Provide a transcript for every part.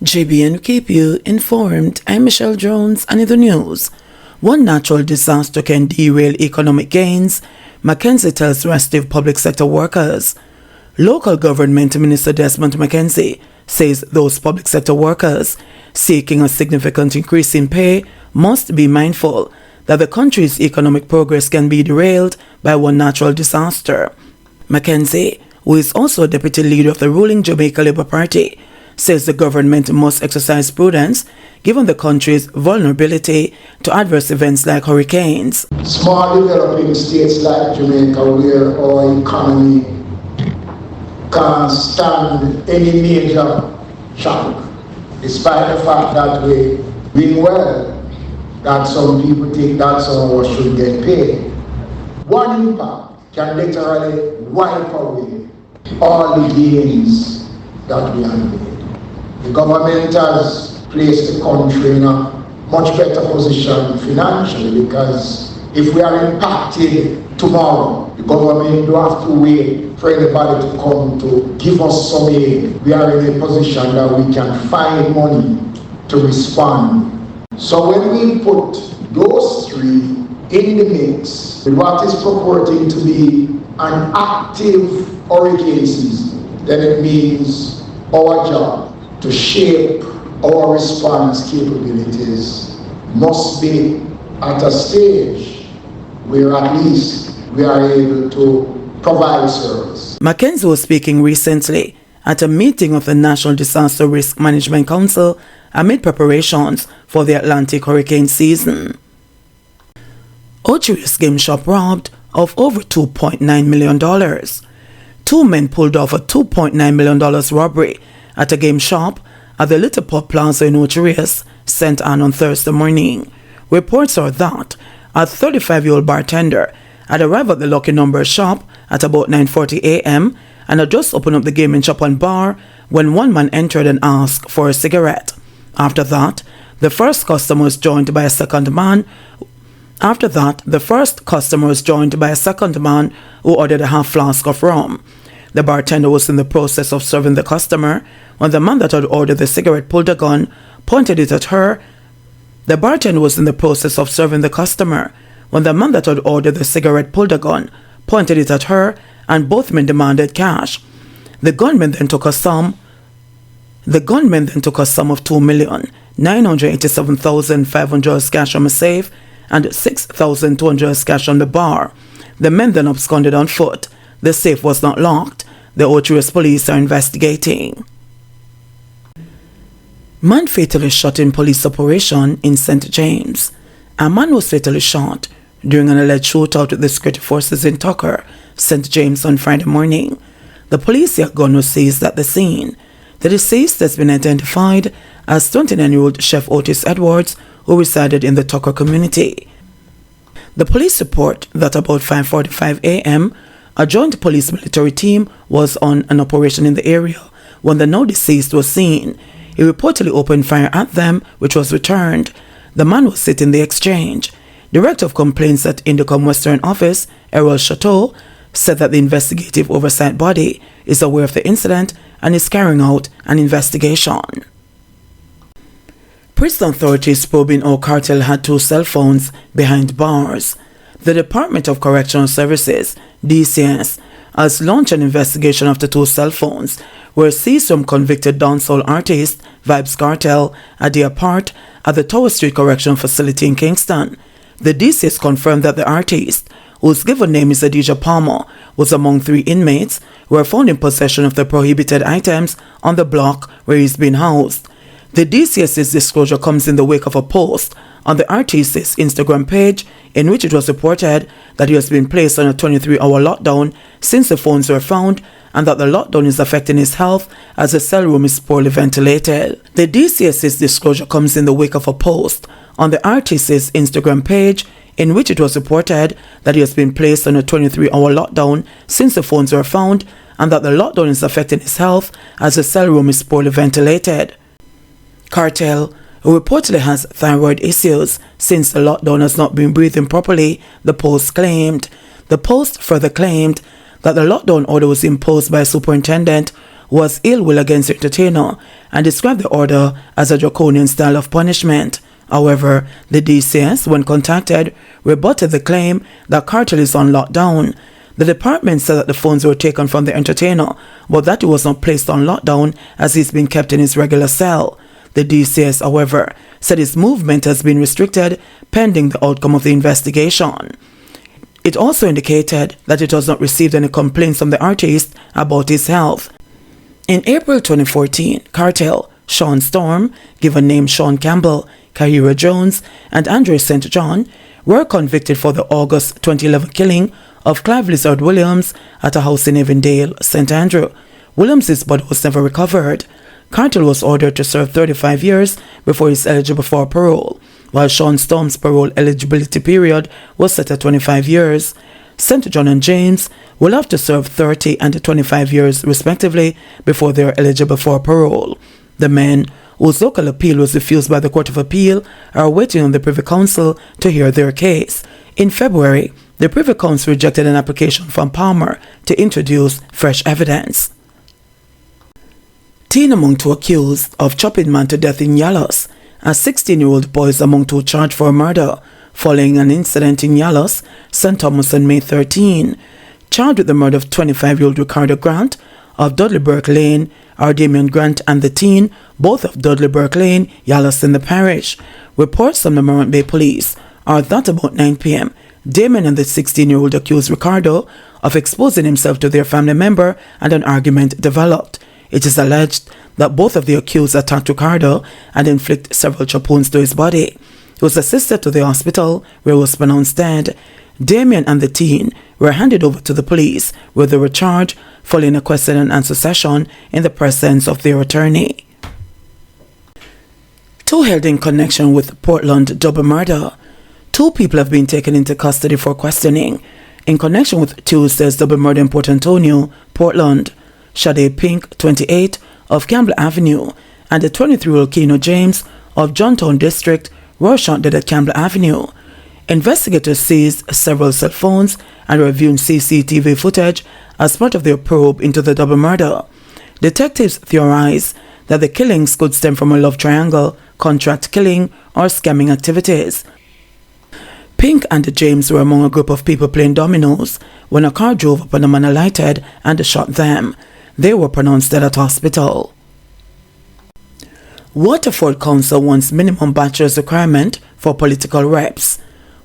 JBNN keep you informed. I'm Michelle Jones, and in the news, one natural disaster can derail economic gains, Mackenzie tells restive public sector workers. Local Government Minister Desmond Mackenzie says those public sector workers seeking a significant increase in pay must be mindful that the country's economic progress can be derailed by one natural disaster. Mackenzie, who is also deputy leader of the ruling Jamaica Labour Party, says the government must exercise prudence given the country's vulnerability to adverse events like hurricanes. Small developing states like Jamaica, where our economy can't stand any major shock, despite the fact that we're doing well, that some people think that some of us should get paid. One impact can literally wipe away all the gains that we have made. The government has placed the country in a much better position financially, because if we are impacted tomorrow, the government don't have to wait for anybody to come to give us some aid. We are in a position that we can find money to respond. So when we put those three in the mix with what is purporting to be an active hurricane season, then it means our job to shape our response capabilities must be at a stage where at least we are able to provide service. Mackenzie was speaking recently at a meeting of the National Disaster Risk Management Council amid preparations for the Atlantic hurricane season. Ocheri's game shop robbed of over $2.9 million. Two men pulled off a $2.9 million robbery at a game shop at the Little Port Plaza in Ocheri's, St. Anne on Thursday morning. Reports are that a 35-year-old bartender had arrived at the Lucky Number shop at about 9:40 a.m. and had just opened up the gaming shop and bar when one man entered and asked for a cigarette. After that, the first customer was joined by a second man. The first customer was joined by a second man who ordered a half flask of rum. The bartender was in the process of serving the customer when the man that had ordered the cigarette pulled a gun, pointed it at her. The bartender was in the process of serving the customer when the man that had ordered the cigarette pulled a gun, pointed it at her, and both men demanded cash. The gunman then took a sum of $2,987,500 as cash from a safe and $6,200 as cash on the bar. The men then absconded on foot. The safe was not locked. The Ocheri's police are investigating. Man fatally shot in police operation in St. James. A man was fatally shot during an alleged shootout with the security forces in Tucker, St. James on Friday morning. The police say a gun was seized at the scene. The deceased has been identified as 29-year-old Chef Otis Edwards, who resided in the Tucker community. The police report that about 5:45 a.m., a joint police military team was on an operation in the area when the now deceased was seen. He reportedly opened fire at them, which was returned. The man was sit in the exchange. Director of Complaints at Indicom Western Office, Errol Chateau, said that the investigative oversight body is aware of the incident and is carrying out an investigation. Prison authorities probing how cartel had 2 cell phones behind bars. The Department of Correctional Services, DCS, has launched an investigation after 2 cell phones were seized from convicted dancehall artist Vybz Kartel at their part at the Tower Street Correctional Facility in Kingston. The DCS confirmed that the artist, whose given name is Adija Palmer, was among 3 inmates who were found in possession of the prohibited items on the block where he's been housed. The DCS's disclosure comes in the wake of a post on the artist's Instagram page in which it was reported that he has been placed on a 23-hour lockdown since the phones were found, and that the lockdown is affecting his health as the cell room is poorly ventilated. The DCS's disclosure comes in the wake of a post on the artist's Instagram page in which it was reported that he has been placed on a 23-hour lockdown since the phones were found, and that the lockdown is affecting his health as the cell room is poorly ventilated. Kartel, who reportedly has thyroid issues since the lockdown, has not been breathing properly, the post claimed. The post further claimed that the lockdown order was imposed by a superintendent was ill will against the entertainer and described the order as a draconian style of punishment. However, the DCS, when contacted, rebutted the claim that Cartel is on lockdown. The department said that the phones were taken from the entertainer, but that he was not placed on lockdown as he's been kept in his regular cell. The DCS, however, said his movement has been restricted pending the outcome of the investigation. It also indicated that it has not received any complaints from the artist about his health. In April 2014, Cartel, Sean Storm, given name Sean Campbell, Kahira Jones, and Andre St. John were convicted for the August 2011 killing of Clive Lizard Williams at a house in Avondale, St. Andrew. Williams' body was never recovered. Cartel was ordered to serve 35 years before he is eligible for parole, while Sean Storm's parole eligibility period was set at 25 years. St. John and James will have to serve 30 and 25 years respectively before they are eligible for parole. The men, whose local appeal was refused by the Court of Appeal, are waiting on the Privy Council to hear their case. In February, the Privy Council rejected an application from Palmer to introduce fresh evidence. Teen among two accused of chopping man to death in Yalos. A 16-year-old boy is among two charged for murder following an incident in Yalos, St. Thomas on May 13. Charged with the murder of 25-year-old Ricardo Grant of Dudley Burke Lane are Damien Grant and the teen, both of Dudley Burke Lane, Yalos in the parish. Reports from the Morant Bay Police are that about 9 p.m. Damien and the 16-year-old accused Ricardo of exposing himself to their family member and an argument developed. It is alleged that both of the accused attacked Ricardo and inflicted several chop wounds to his body. He was assisted to the hospital where he was pronounced dead. Damien and the teen were handed over to the police where they were charged following a question and answer session in the presence of their attorney. Two held in connection with Portland double murder. Two people have been taken into custody for questioning in connection with Tuesday's double murder in Port Antonio, Portland. Shade Pink, 28, of Campbell Avenue, and the 23-year-old Keno James of Johntown District were shot dead at Campbell Avenue. Investigators seized several cell phones and reviewed CCTV footage as part of their probe into the double murder. Detectives theorize that the killings could stem from a love triangle, contract killing, or scamming activities. Pink and James were among a group of people playing dominoes when a car drove up and a man alighted and shot them. They were pronounced dead at hospital. Waterford Council wants minimum bachelor's requirement for political reps.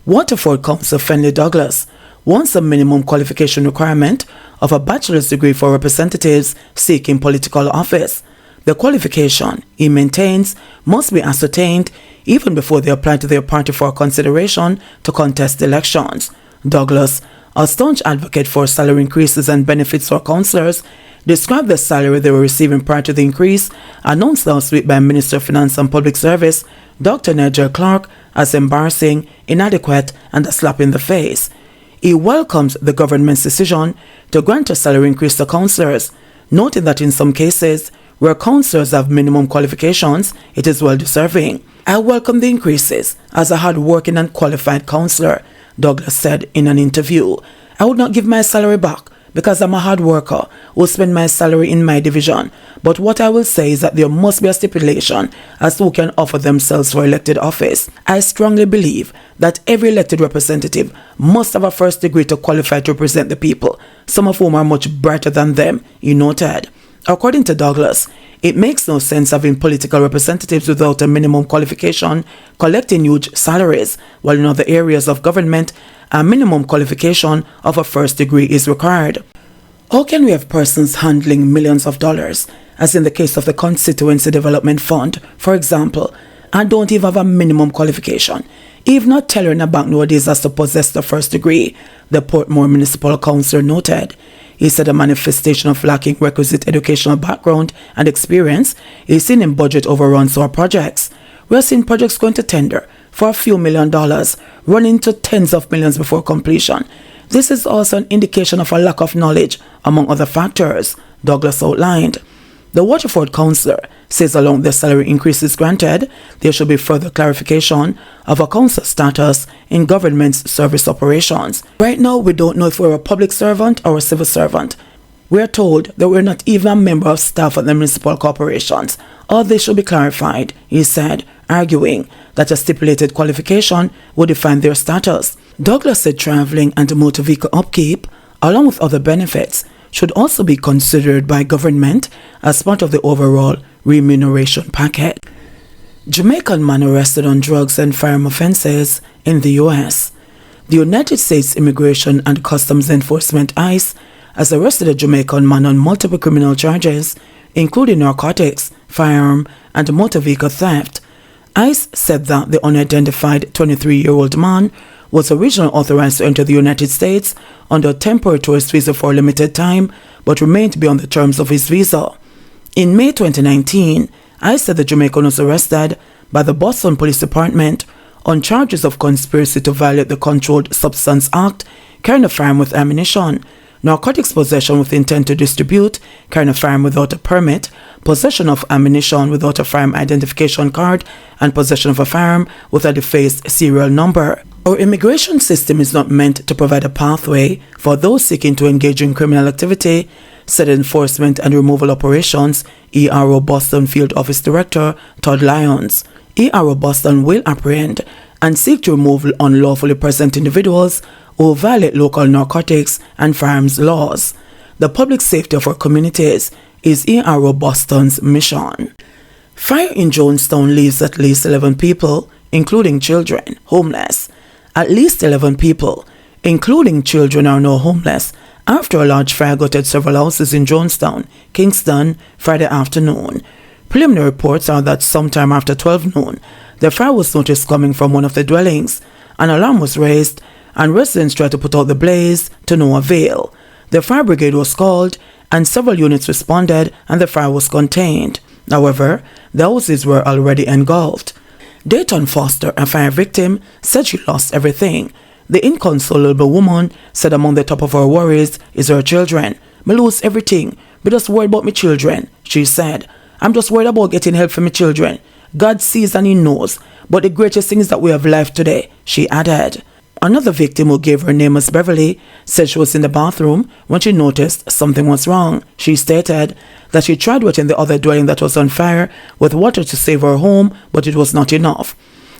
Waterford Council Fenley Douglas wants a minimum qualification requirement of a bachelor's degree for representatives seeking political office. The qualification, he maintains, must be ascertained even before they apply to their party for consideration to contest elections. Douglas, a staunch advocate for salary increases and benefits for councillors, described the salary they were receiving prior to the increase, announced last week by Minister of Finance and Public Service, Dr. Nigel Clark, as embarrassing, inadequate, and a slap in the face. He welcomes the government's decision to grant a salary increase to councillors, noting that in some cases, where councillors have minimum qualifications, it is well deserving. I welcome the increases as a hard-working and qualified councillor, Douglas said in an interview. I would not give my salary back because I'm a hard worker who spend my salary in my division. But what I will say is that there must be a stipulation as to who can offer themselves for elected office. I strongly believe that every elected representative must have a first degree to qualify to represent the people, some of whom are much brighter than them, he noted. According to Douglas, it makes no sense having political representatives without a minimum qualification collecting huge salaries, while in other areas of government, a minimum qualification of a first degree is required. How can we have persons handling millions of dollars, as in the case of the Constituency Development Fund, for example, and don't even have a minimum qualification? If not tailoring a bank nowadays as to possess the first degree, the Portmore Municipal Councillor noted. He said a manifestation of lacking requisite educational background and experience is seen in budget overruns or projects. We are seeing projects going to tender for a few $1 million, running to tens of millions before completion. This is also an indication of a lack of knowledge, among other factors, Douglas outlined. The Waterford councillor says along the salary increases granted, there should be further clarification of a council status in government's service operations. Right now, we don't know if we're a public servant or a civil servant. We are told that we're not even a member of staff at the municipal corporations. All this should be clarified, he said, arguing that a stipulated qualification would define their status. Douglas said traveling and motor vehicle upkeep, along with other benefits, should also be considered by government as part of the overall remuneration package. Jamaican man arrested on drugs and firearm offenses in the U.S. The United States Immigration and Customs Enforcement ICE has arrested a Jamaican man on multiple criminal charges, including narcotics, firearm, and motor vehicle theft. ICE said that the unidentified 23-year-old man was originally authorized to enter the United States under a temporary tourist visa for a limited time, but remained beyond the terms of his visa. In May 2019, ICE said the Jamaican was arrested by the Boston Police Department on charges of conspiracy to violate the Controlled Substance Act, carrying a firearm with ammunition, narcotics possession with intent to distribute, carrying a firearm without a permit, possession of ammunition without a firearm identification card, and possession of a firearm with a defaced serial number. Our immigration system is not meant to provide a pathway for those seeking to engage in criminal activity, said Enforcement and Removal Operations ERO Boston Field Office Director Todd Lyons. ERO Boston will apprehend and seek to remove unlawfully present individuals who violate local narcotics and firearms laws. The public safety of our communities is ERO Boston's mission. Fire in Jonestown leaves at least 11 people, including children, homeless. At least 11 people, including children, are now homeless after a large fire gutted several houses in Jonestown, Kingston, Friday afternoon. Preliminary reports are that sometime after 12 noon, the fire was noticed coming from one of the dwellings. An alarm was raised, and residents tried to put out the blaze to no avail. The fire brigade was called, and several units responded, and the fire was contained. However, the houses were already engulfed. Dayton Foster, a fire victim, said she lost everything. The inconsolable woman said among the top of her worries is her children. "Me lose everything. Me just worried about my children," she said. "I'm just worried about getting help for my children. God sees and he knows. But the greatest thing is that we have life today," she added. Another victim, who gave her name as Beverly, said she was in the bathroom when she noticed something was wrong. She stated that she tried wetting the other dwelling that was on fire with water to save her home, but it was not enough.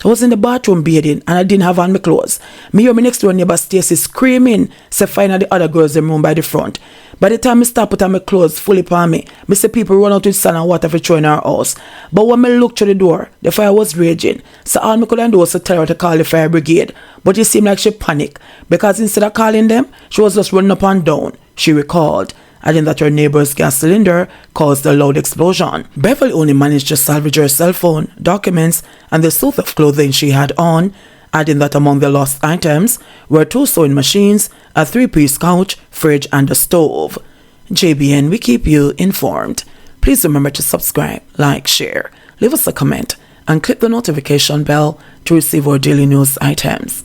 "I was in the bathroom bathing and I didn't have on my clothes. Me hear my next door neighbor Stacy screaming, say find the other girls in the room by the front. By the time I start put on my clothes fully upon me, I see people run out with sand and water for throw in our house. But when I looked through the door, the fire was raging. So all I could do was to tell her to call the fire brigade. But it seemed like she panicked, because instead of calling them, she was just running up and down," she recalled, adding that her neighbor's gas cylinder caused a loud explosion. Beverly only managed to salvage her cell phone, documents, and the suit of clothing she had on, adding that among the lost items were 2 sewing machines, a 3-piece couch, fridge, and a stove. JBN, we keep you informed. Please remember to subscribe, like, share, leave us a comment, and click the notification bell to receive our daily news items.